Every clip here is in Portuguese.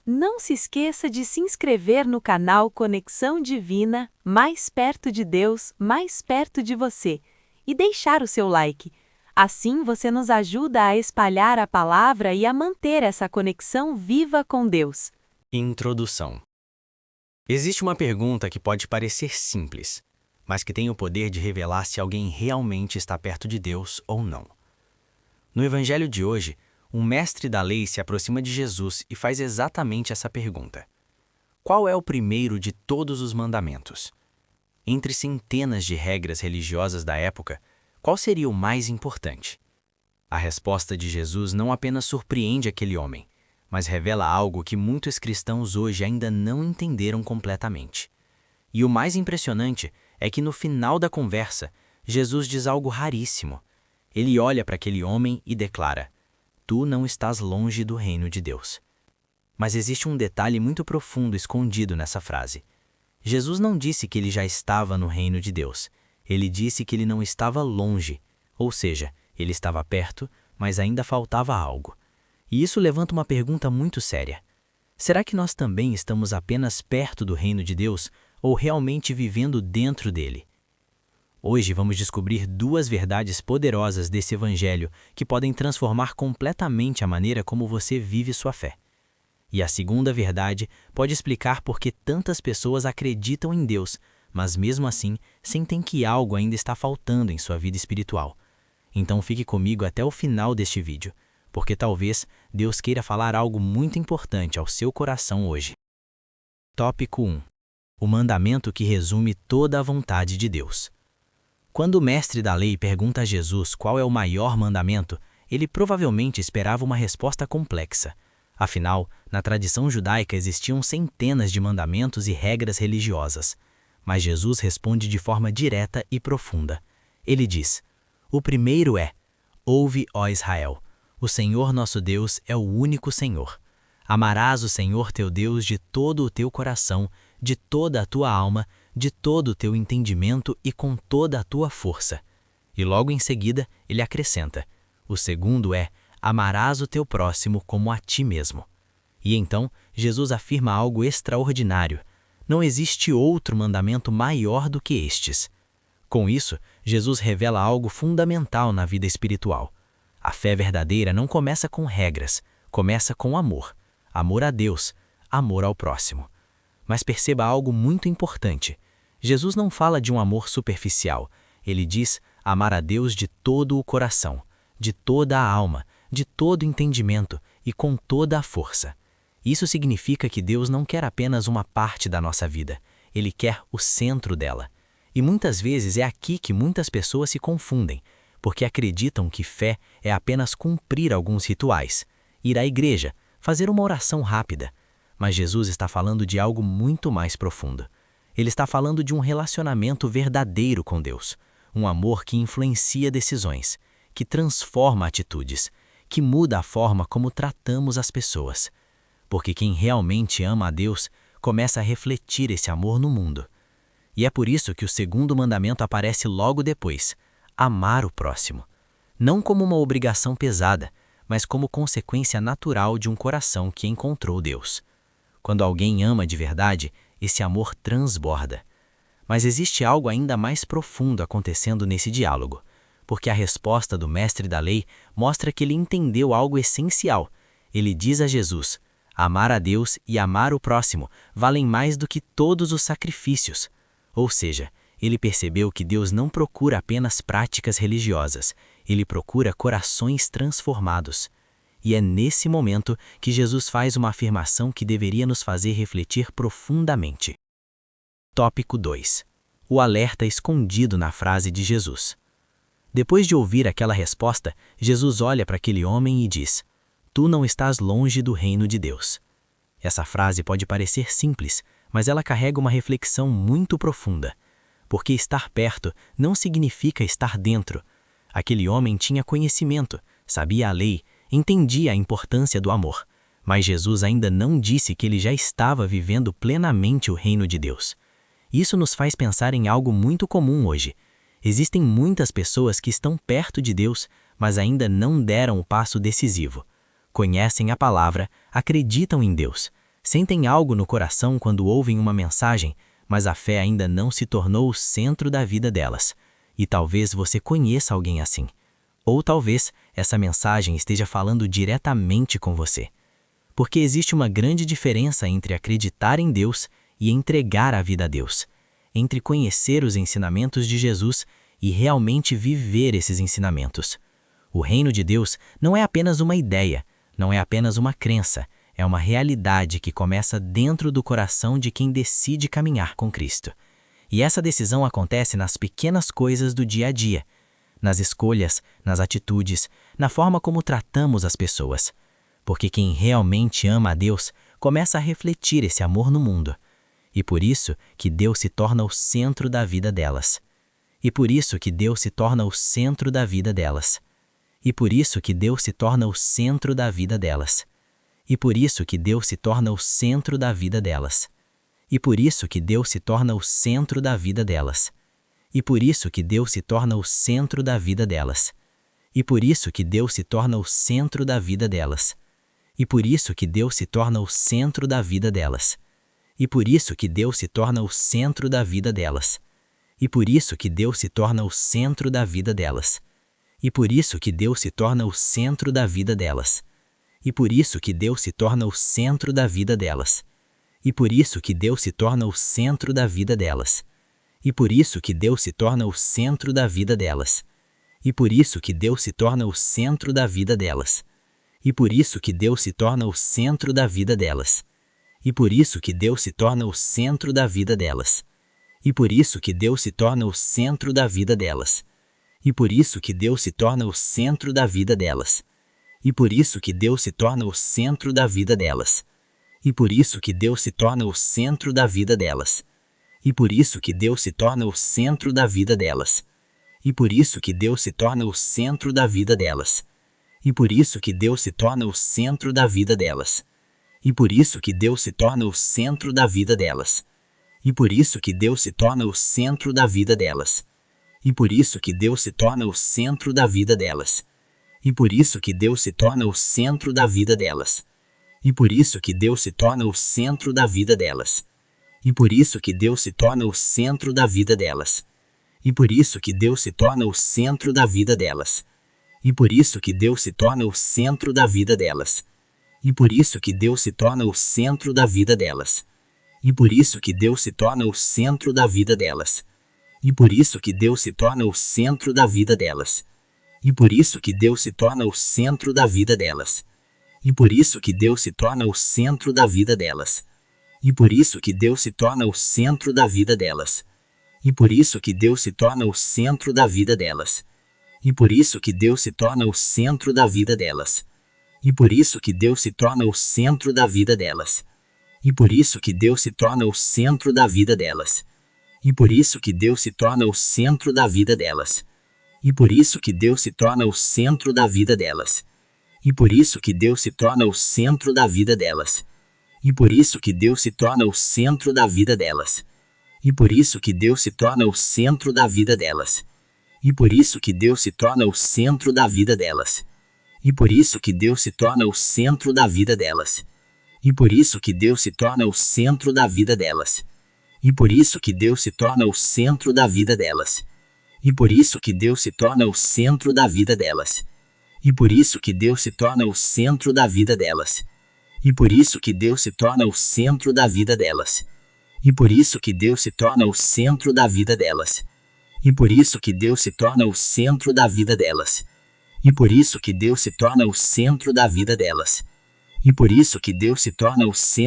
Não se esqueça de se inscrever no canal Conexão Divina, mais perto de Deus, mais perto de você, e deixar o seu like. Assim você nos ajuda a espalhar a palavra e a manter essa conexão viva com Deus. Introdução. Existe uma pergunta que pode parecer simples, mas que tem o poder de revelar se alguém realmente está perto de Deus ou não. No Evangelho de hoje, um mestre da lei se aproxima de Jesus e faz exatamente essa pergunta: qual é o primeiro de todos os mandamentos? Entre centenas de regras religiosas da época, qual seria o mais importante? A resposta de Jesus não apenas surpreende aquele homem, mas revela algo que muitos cristãos hoje ainda não entenderam completamente. E o mais impressionante é que no final da conversa, Jesus diz algo raríssimo. Ele olha para aquele homem e declara: tu não estás longe do reino de Deus. Mas existe um detalhe muito profundo escondido nessa frase. Jesus não disse que ele já estava no reino de Deus. Ele disse que ele não estava longe, ou seja, ele estava perto, mas ainda faltava algo. E isso levanta uma pergunta muito séria. Será que nós também estamos apenas perto do reino de Deus ou realmente vivendo dentro dele? Hoje vamos descobrir duas verdades poderosas desse evangelho que podem transformar completamente a maneira como você vive sua fé. E a segunda verdade pode explicar por que tantas pessoas acreditam em Deus, mas mesmo assim sentem que algo ainda está faltando em sua vida espiritual. Então fique comigo até o final deste vídeo, porque talvez Deus queira falar algo muito importante ao seu coração hoje. Tópico 1. O mandamento que resume toda a vontade de Deus. Quando o mestre da lei pergunta a Jesus qual é o maior mandamento, ele provavelmente esperava uma resposta complexa. Afinal, na tradição judaica existiam centenas de mandamentos e regras religiosas. Mas Jesus responde de forma direta e profunda. Ele diz: o primeiro é: ouve, ó Israel, o Senhor nosso Deus é o único Senhor. Amarás o Senhor teu Deus de todo o teu coração, de toda a tua alma, de todo o teu entendimento e com toda a tua força. E logo em seguida, ele acrescenta: o segundo é: amarás o teu próximo como a ti mesmo. E então, Jesus afirma algo extraordinário. Não existe outro mandamento maior do que estes. Com isso, Jesus revela algo fundamental na vida espiritual. A fé verdadeira não começa com regras, começa com amor. Amor a Deus, amor ao próximo. Mas perceba algo muito importante. Jesus não fala de um amor superficial. Ele diz amar a Deus de todo o coração, de toda a alma, de todo o entendimento e com toda a força. Isso significa que Deus não quer apenas uma parte da nossa vida. Ele quer o centro dela. E muitas vezes é aqui que muitas pessoas se confundem, porque acreditam que fé é apenas cumprir alguns rituais, ir à igreja, fazer uma oração rápida. Mas Jesus está falando de algo muito mais profundo. Ele está falando de um relacionamento verdadeiro com Deus, um amor que influencia decisões, que transforma atitudes, que muda a forma como tratamos as pessoas. Porque quem realmente ama a Deus começa a refletir esse amor no mundo. E é por isso que o segundo mandamento aparece logo depois: amar o próximo. Não como uma obrigação pesada, mas como consequência natural de um coração que encontrou Deus. Quando alguém ama de verdade, esse amor transborda. Mas existe algo ainda mais profundo acontecendo nesse diálogo, porque a resposta do mestre da lei mostra que ele entendeu algo essencial. Ele diz a Jesus: amar a Deus e amar o próximo valem mais do que todos os sacrifícios. Ou seja, ele percebeu que Deus não procura apenas práticas religiosas, ele procura corações transformados. E é nesse momento que Jesus faz uma afirmação que deveria nos fazer refletir profundamente. Tópico 2. O alerta escondido na frase de Jesus. Depois de ouvir aquela resposta, Jesus olha para aquele homem e diz: tu não estás longe do reino de Deus. Essa frase pode parecer simples, mas ela carrega uma reflexão muito profunda. Porque estar perto não significa estar dentro. Aquele homem tinha conhecimento, sabia a lei, entendia a importância do amor, mas Jesus ainda não disse que ele já estava vivendo plenamente o reino de Deus. Isso nos faz pensar em algo muito comum hoje. Existem muitas pessoas que estão perto de Deus, mas ainda não deram o passo decisivo. Conhecem a palavra, acreditam em Deus, Sentem algo no coração quando ouvem uma mensagem, mas a fé ainda não se tornou o centro da vida delas. E talvez você conheça alguém assim. Ou talvez essa mensagem esteja falando diretamente com você. Porque existe uma grande diferença entre acreditar em Deus e entregar a vida a Deus. Entre conhecer os ensinamentos de Jesus e realmente viver esses ensinamentos. O reino de Deus não é apenas uma ideia, não é apenas uma crença, é uma realidade que começa dentro do coração de quem decide caminhar com Cristo. E essa decisão acontece nas pequenas coisas do dia a dia, nas escolhas, nas atitudes, na forma como tratamos as pessoas. Porque quem realmente ama a Deus começa a refletir esse amor no mundo. E por isso que Deus se torna o centro da vida delas. E por isso que Deus se torna o centro da vida delas. E por isso que Deus se torna o centro da vida delas. E por isso que Deus se torna o centro da vida delas. E por isso que Deus se torna o centro da vida delas. E por isso que Deus se torna o centro da vida delas. E por isso que Deus se torna o centro da vida delas. E por isso que Deus se torna o centro da vida delas. E por isso que Deus se torna o centro da vida delas. E por isso que Deus se torna o centro da vida delas. E por isso que Deus se torna o centro da vida delas. E por isso que Deus se torna o centro da vida delas. E por isso que Deus se torna o centro da vida delas. E por isso que Deus se torna o centro da vida delas. E por isso que Deus se torna o centro da vida delas. E por isso que Deus se torna o centro da vida delas. E por isso que Deus se torna o centro da vida delas. E por isso que Deus se torna o centro da vida delas. E por isso que Deus se torna o centro da vida delas. E por isso que Deus se torna o centro da vida delas. E por isso que Deus se torna o centro da vida delas. E por isso que Deus se torna o centro da vida delas. E por isso que Deus se torna o centro da vida delas. E por isso que Deus se torna o centro da vida delas. E por isso que Deus se torna o centro da vida delas. E por isso que Deus se torna o centro da vida delas. E por isso que Deus se torna o centro da vida delas. E por isso que Deus se torna o centro da vida delas. E por isso que Deus se torna o centro da vida delas. E por isso que Deus se torna o centro da vida delas. E por isso que Deus se torna o centro da vida delas. E por isso que Deus se torna o centro da vida delas. E por isso que Deus se torna o centro da vida delas. E por isso que Deus se torna o centro da vida delas. E por isso que Deus se torna o centro da vida delas. E por isso que Deus se torna o centro da vida delas. E por isso que Deus se torna o centro da vida delas. E por isso que Deus se torna o centro da vida delas. E por isso que Deus se torna o centro da vida delas. E por isso que Deus se torna o centro da vida delas. E por isso que Deus se torna o centro da vida delas. E por isso que Deus se torna o centro da vida delas. E por isso que Deus se torna o centro da vida delas. E por isso que Deus se torna o centro da vida delas. E por isso que Deus se torna o centro da vida delas. E por isso que Deus se torna o centro da vida delas. E por isso que Deus se torna o centro da vida delas. E por isso que Deus se torna o centro da vida delas. E por isso que Deus se torna o centro da vida delas. E por isso que Deus se torna o centro da vida delas. E por isso que Deus se torna o centro da vida delas. E por isso que Deus se torna o centro da vida delas. E por isso que Deus se torna o centro da vida delas. E por isso que Deus se torna o centro da vida delas. E por isso que Deus se torna o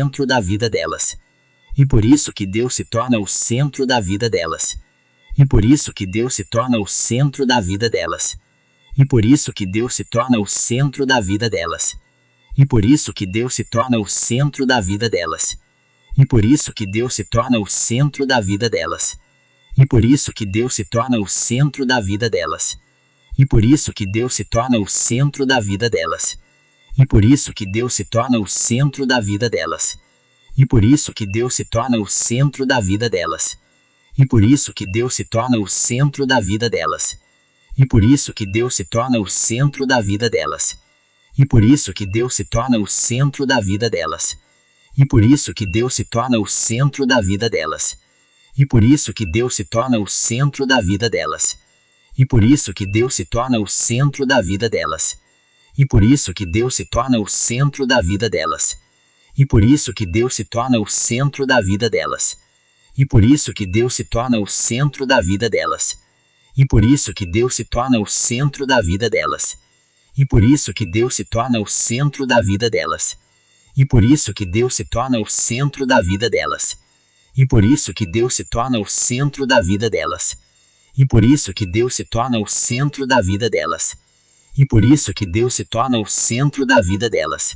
centro da vida delas. E por isso que Deus se torna o centro da vida delas. E por isso que Deus se torna o centro da vida delas. E por isso que Deus se torna o centro da vida delas. E por isso que Deus se torna o centro da vida delas. E por isso que Deus se torna o centro da vida delas. E por isso que Deus se torna o centro da vida delas. E por isso que Deus se torna o centro da vida delas. E por isso que Deus se torna o centro da vida delas. E por isso que Deus se torna o centro da vida delas. E por isso que Deus se torna o centro da vida delas. E por isso que Deus se torna o centro da vida delas. E por isso que Deus se torna o centro da vida delas. E por isso que Deus se torna o centro da vida delas. E por isso que Deus se torna o centro da vida delas. E por isso que Deus se torna o centro da vida delas. E por isso que Deus se torna o centro da vida delas. E por isso que Deus se torna o centro da vida delas. E por isso que Deus se torna o centro da vida delas. E por isso que Deus se torna o centro da vida delas. E por isso que Deus se torna o centro da vida delas. E por isso que Deus se torna o centro da vida delas. E por isso que Deus se torna o centro da vida delas. E por isso que Deus se torna o centro da vida delas. E por isso que Deus se torna o centro da vida delas. E por isso que Deus se torna o centro da vida delas. E por isso que Deus se torna o centro da vida delas. E por isso que Deus se torna o centro da vida delas.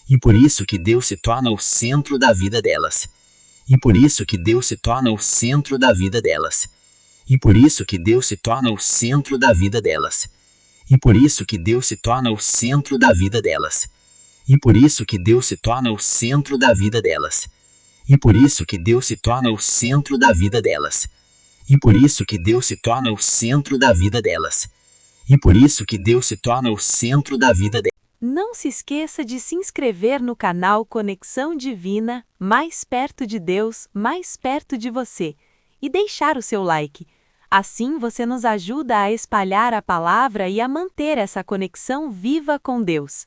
E por isso que Deus se torna o centro da vida delas. E por isso que Deus se torna o centro da vida delas. E por isso que Deus se torna o centro da vida delas. E por isso que Deus se torna o centro da vida delas. E por isso que Deus se torna o centro da vida delas. E por isso que Deus se torna o centro da vida delas. E por isso que Deus se torna o centro da vida delas. E por isso que Deus se torna o centro da vida delas. Não se esqueça de se inscrever no canal Conexão Divina, mais perto de Deus, mais perto de você, e deixar o seu like. Assim você nos ajuda a espalhar a palavra e a manter essa conexão viva com Deus.